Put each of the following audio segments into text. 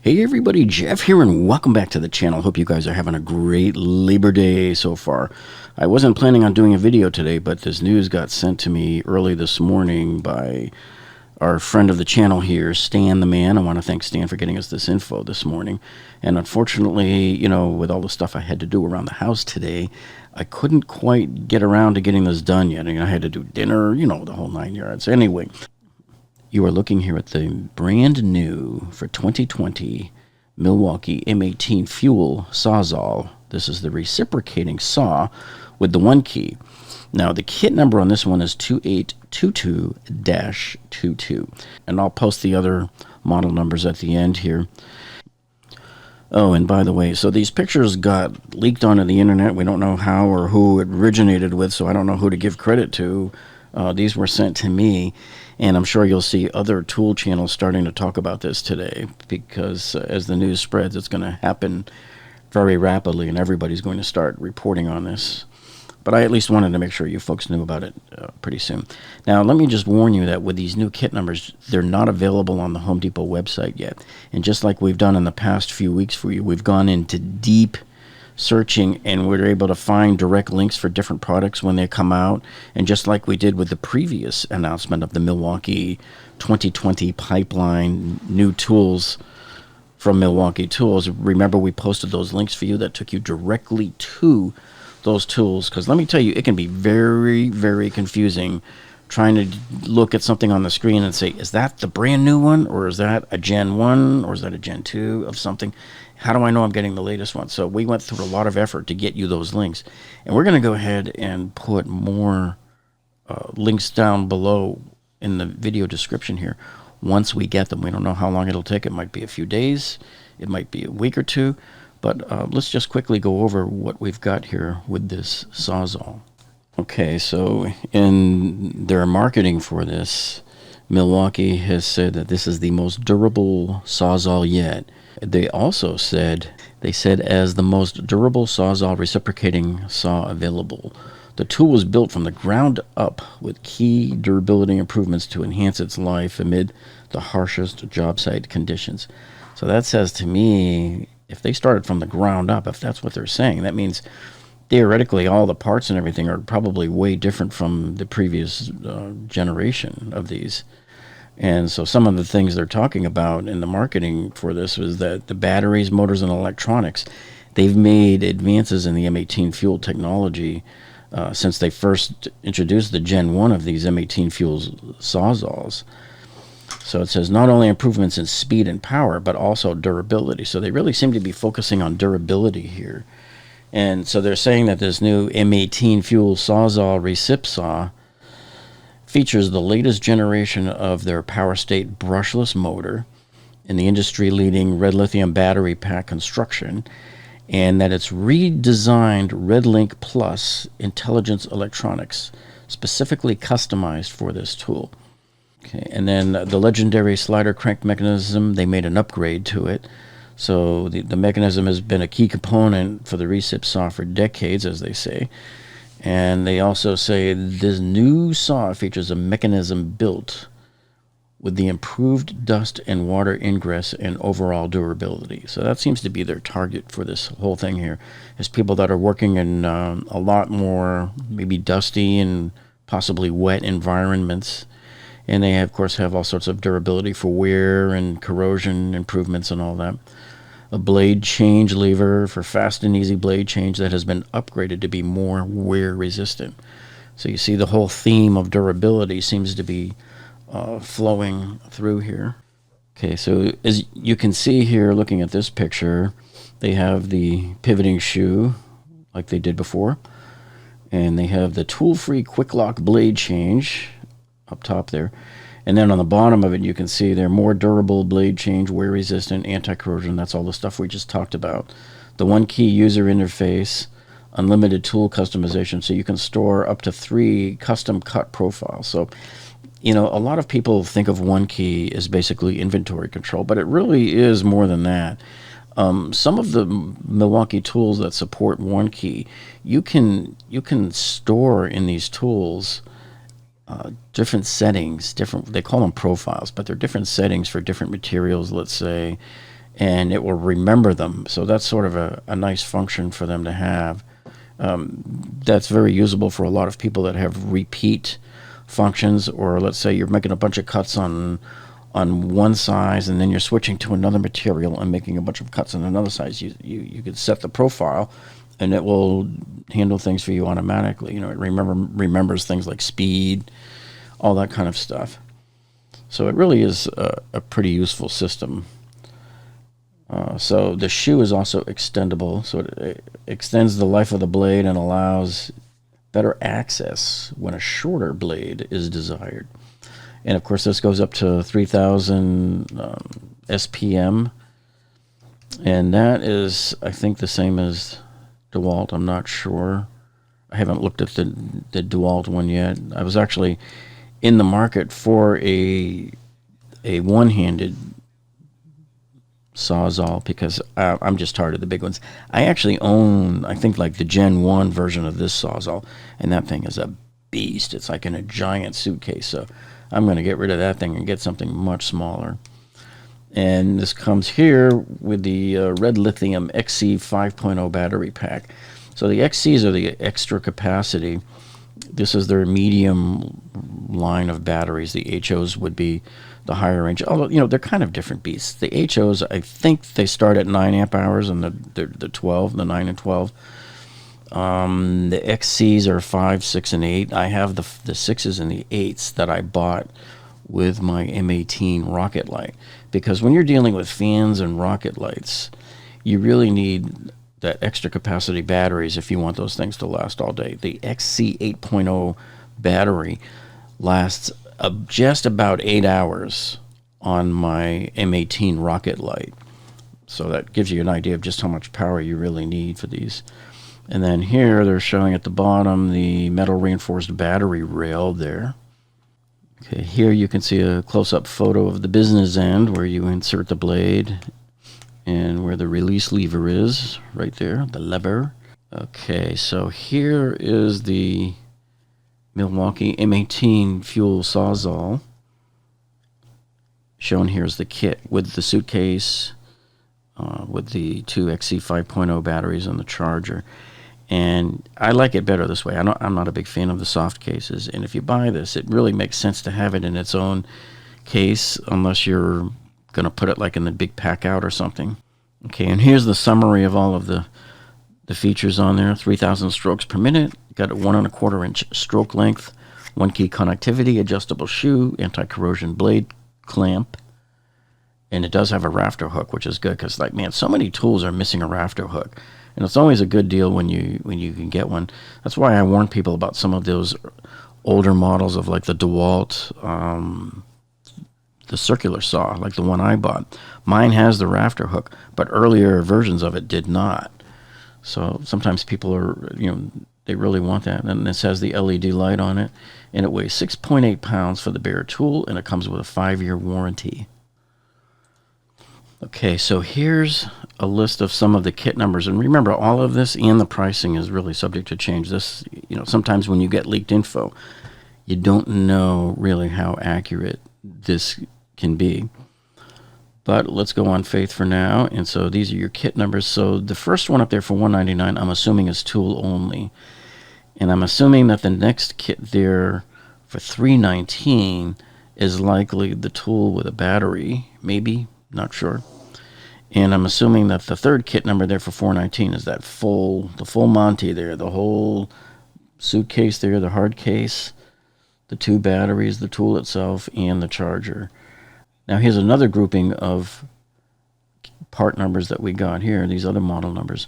Hey everybody, Jeff here, and welcome back to the channel. Hope you guys are having a great Labor Day so far. I wasn't planning on doing a video today, but this news got sent to me early this morning by our friend of the channel here, Stan the Man. I want to thank Stan for getting us this info this morning. And unfortunately, you know, with all the stuff I had to do around the house today, I couldn't quite get around to getting this done yet. I had to do dinner, you know, the whole 9 yards. Anyway, you are looking here at the brand new for 2020 Milwaukee M18 Fuel Sawzall. This is the reciprocating saw with the One-Key. Now, the kit number on this one is 2822-22. And I'll post the other model numbers at the end here. Oh, and by the way, so these pictures got leaked onto the internet. We don't know how or who it originated with, so I don't know who to give credit to. These were sent to me, and I'm sure you'll see other tool channels starting to talk about this today, because as the news spreads, it's going to happen very rapidly, and everybody's going to start reporting on this. But I at least wanted to make sure you folks knew about it pretty soon. Now, let me just warn you that with these new kit numbers, they're not available on the Home Depot website yet. And just like we've done in the past few weeks for you, we've gone into deep searching, and we're able to find direct links for different products when they come out. And just like we did with the previous announcement of the Milwaukee 2020 Pipeline new tools from Milwaukee Tools, remember we posted those links for you that took you directly to those tools, because let me tell you, it can be very, very confusing trying to look at something on the screen and say, is that the brand new one, or is that a Gen 1, or is that a Gen 2 of something? How do I know I'm getting the latest one? So we went through a lot of effort to get you those links. And we're going to go ahead and put more links down below in the video description here once we get them. We don't know how long it'll take. It might be a few days. It might be a week or two. But let's just quickly go over what we've got here with this Sawzall. Okay, so in their marketing for this, Milwaukee has said that this is the most durable Sawzall yet. They also said, as the most durable Sawzall reciprocating saw available. The tool was built from the ground up with key durability improvements to enhance its life amid the harshest job site conditions. So that says to me, if they started from the ground up, if that's what they're saying, that means theoretically all the parts and everything are probably way different from the previous generation of these. And so some of the things they're talking about in the marketing for this was that the batteries, motors, and electronics, they've made advances in the M18 fuel technology since they first introduced the Gen 1 of these M18 Fuel Sawzalls. So it says not only improvements in speed and power, but also durability. So they really seem to be focusing on durability here. And so they're saying that this new M18 Fuel Sawzall recip saw features the latest generation of their power state brushless motor in the industry-leading red lithium battery pack construction, and that it's redesigned RedLink Plus intelligence electronics, specifically customized for this tool. Okay, and then the legendary slider crank mechanism, they made an upgrade to it. So the mechanism has been a key component for the recip saw for decades, as they say. And they also say this new saw features a mechanism built with the improved dust and water ingress and overall durability. So that seems to be their target for this whole thing here, is people that are working in a lot more maybe dusty and possibly wet environments. And they, of course, have all sorts of durability for wear and corrosion improvements and all that. A blade change lever for fast and easy blade change that has been upgraded to be more wear resistant. So you see the whole theme of durability seems to be flowing through here. Okay, so as you can see here, looking at this picture, they have the pivoting shoe like they did before. And they have the tool-free quick lock blade change up top there. And then on the bottom of it, you can see they're more durable, blade change, wear resistant, anti-corrosion. That's all the stuff we just talked about. The One-Key user interface, unlimited tool customization, so you can store up to 3 custom cut profiles. So, you know, a lot of people think of One-Key as basically inventory control, but it really is more than that. Some of the Milwaukee tools that support One-Key, you can store in these tools different settings, they call them profiles, but they're different settings for different materials, let's say, and it will remember them. So that's sort of a nice function for them to have. That's very usable for a lot of people that have repeat functions, or let's say you're making a bunch of cuts on one size and then you're switching to another material and making a bunch of cuts on another size. You could set the profile and it will handle things for you automatically. You know, it remembers things like speed, all that kind of stuff. So it really is a pretty useful system. So the shoe is also extendable, so it extends the life of the blade and allows better access when a shorter blade is desired. And of course this goes up to 3000 SPM, and that is, I think, the same as DeWalt. I'm not sure. I haven't looked at the DeWalt one yet. I was actually in the market for a one-handed Sawzall because I'm just tired of the big ones. I actually own, I think, like the Gen 1 version of this Sawzall, and that thing is a beast. It's like in a giant suitcase, so I'm going to get rid of that thing and get something much smaller. And this comes here with the red lithium XC 5.0 battery pack. So the XCs are the extra capacity. This is their medium line of batteries. The HOs would be the higher range. Although, you know, they're kind of different beasts. The HOs, I think they start at 9 amp hours, and the 12, the 9 and 12. The XCs are 5, 6, and 8. I have the 6s and the 8s that I bought with my M18 rocket light, because when you're dealing with fans and rocket lights, you really need that extra capacity batteries if you want those things to last all day. The XC 8.0 battery lasts just about 8 hours on my M18 rocket light. So that gives you an idea of just how much power you really need for these. And then here they're showing at the bottom the metal reinforced battery rail there. Okay, here you can see a close-up photo of the business end where you insert the blade and where the release lever is, right there, the lever. Okay, so here is the Milwaukee M18 Fuel Sawzall. Shown here is the kit with the suitcase, with the two XC 5.0 batteries and the charger. And I like it better this way. I'm not a big fan of the soft cases. And if you buy this, it really makes sense to have it in its own case, unless you're going to put it like in the big pack out or something. Okay, and here's the summary of all of the features on there. 3,000 strokes per minute. Got a 1 1/4 inch stroke length, 1-key connectivity, adjustable shoe, anti-corrosion blade clamp. And it does have a rafter hook, which is good because, like, man, so many tools are missing a rafter hook. And it's always a good deal when you can get one. That's why I warn people about some of those older models of, like, the DeWalt, the circular saw, like the one I bought. Mine has the rafter hook, but earlier versions of it did not. So sometimes people are, you know, they really want that. And this has the LED light on it, and it weighs 6.8 pounds for the bare tool, and it comes with a 5-year warranty. Okay, so here's a list of some of the kit numbers. And remember, all of this and the pricing is really subject to change. This, you know, sometimes when you get leaked info, you don't know really how accurate this can be. But let's go on faith for now. And so these are your kit numbers. So the first one up there for $199, I'm assuming is tool only. And I'm assuming that the next kit there for $319 is likely the tool with a battery, maybe. Not sure. And I'm assuming that the third kit number there for $419 is that the full Monty there, the whole suitcase there, the hard case, the 2 batteries, the tool itself, and the charger. Now here's another grouping of part numbers that we got here, these other model numbers,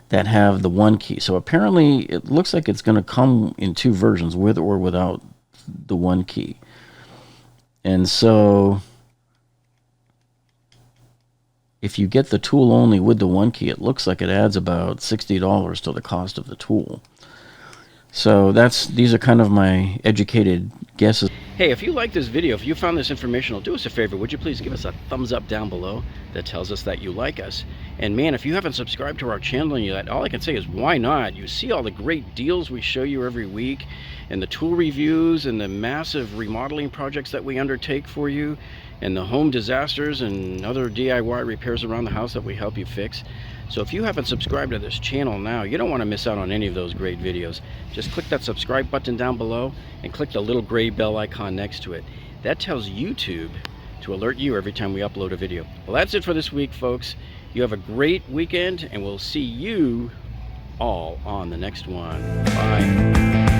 that have the 1-key. So apparently it looks like it's going to come in 2 versions, with or without the 1-key. And so if you get the tool only with the 1-key, it looks like it adds about $60 to the cost of the tool. So these are kind of my educated guesses. Hey, if you like this video, if you found this informational, do us a favor. Would you please give us a thumbs up down below? That tells us that you like us. And man, if you haven't subscribed to our channel yet, all I can say is why not? You see all the great deals we show you every week, and the tool reviews and the massive remodeling projects that we undertake for you. and the home disasters and other DIY repairs around the house that we help you fix. So if you haven't subscribed to this channel now, you don't want to miss out on any of those great videos. Just click that subscribe button down below and click the little gray bell icon next to it. That tells YouTube to alert you every time we upload a video. Well, that's it for this week, folks. You have a great weekend, and we'll see you all on the next one. Bye.